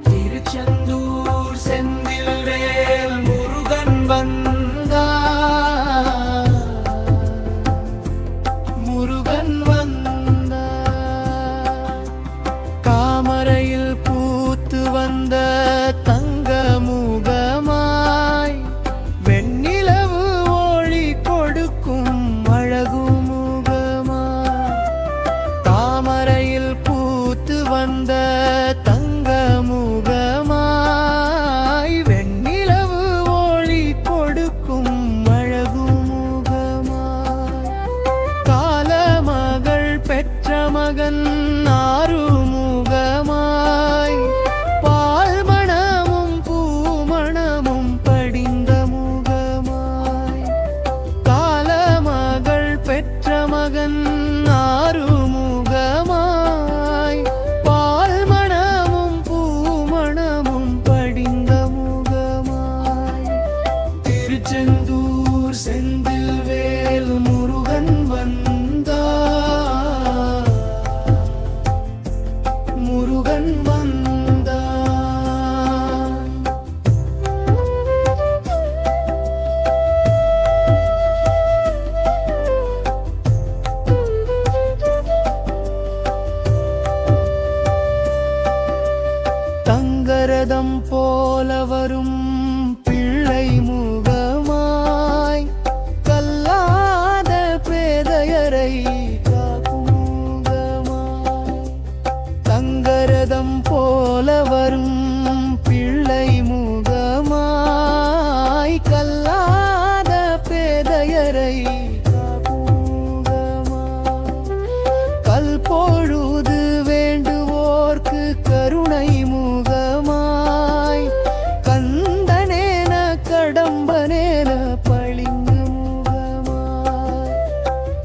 திருச்செந்தூர் செந்தில்வேல் முருகன் வந்தார், முருகன் வந்தார். காமரையில் பூத்து வந்த தங்க முகமாய் வெண்ணிலவு ஒளி கொடுக்கும் அழகு முகமாய். தாமரையில் பூத்து வந்த தங்க முகமாய் வெண்ணிலவு ஒளி கொடுக்கும் அழகு முகமாய். காலமகள் பெற்ற மகன் ஆறுமுகமாய் பால் மணமும் பூமணமும் படிந்த முகமாய். காலமகள் பெற்ற மகன் ஆறுமுகமாய் பால் மணமும் பூமணமும் படிந்த முகமாய். திருச்செந்தூர் செந்தில்வேல் முருகன் வந்தார், முருகன் வந்தார். தங்கரதம் போல வரும் பிள்ளை முகமாய் கல்லாத பேதையரை காக்கும் முகமாய். தங்கரதம் போல வரும் பிள்ளை முகமாய் கல்லாத பேதையரை காக்கும் முகமாய். கல்பொழுது வேண்டுவோர்க்கு கருணை முகமாய் கந்தனேன கடம்பனேன பளிங்கு முகமாய்.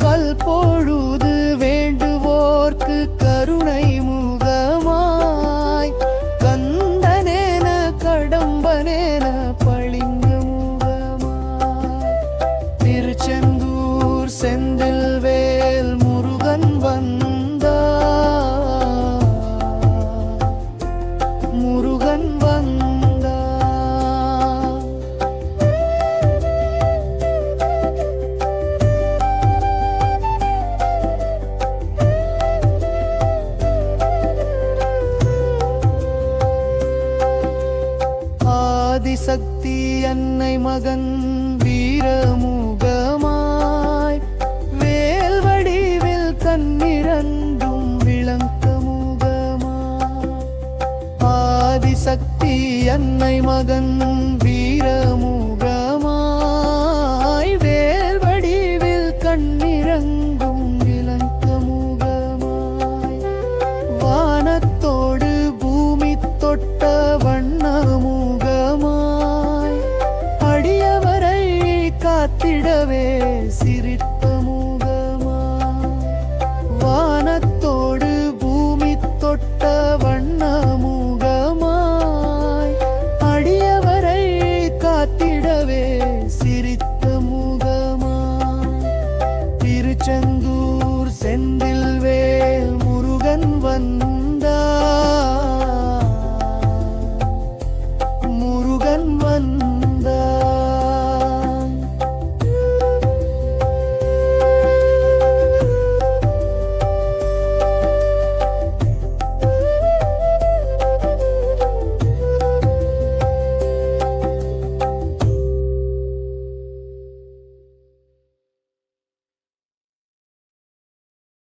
கல்பொழுது வேண்டுவோர்க்கு கருணை முகமாய் கந்தனேன கடம்பனேன பளிங்கு முகமாய். திருச்செந்தூர் செந்தில்வேல் முருகன் வந்தார், முருகன் வந்தார். ஆதிசக்தி அன்னை மகன் வீரமுகமாய் வேல் வடிவில் கண்ணிரண்டும் விளங்க முகமாய். ஆதிசக்தி அன்னை மகன் வீரமுகமாய் வேல் வடிவில் கண்ணிரங்கும் விளங்க முகமாய். வானத்தோடு பூமி தொட்ட வண்ண முகமாய் அடியவரை காத்திடவே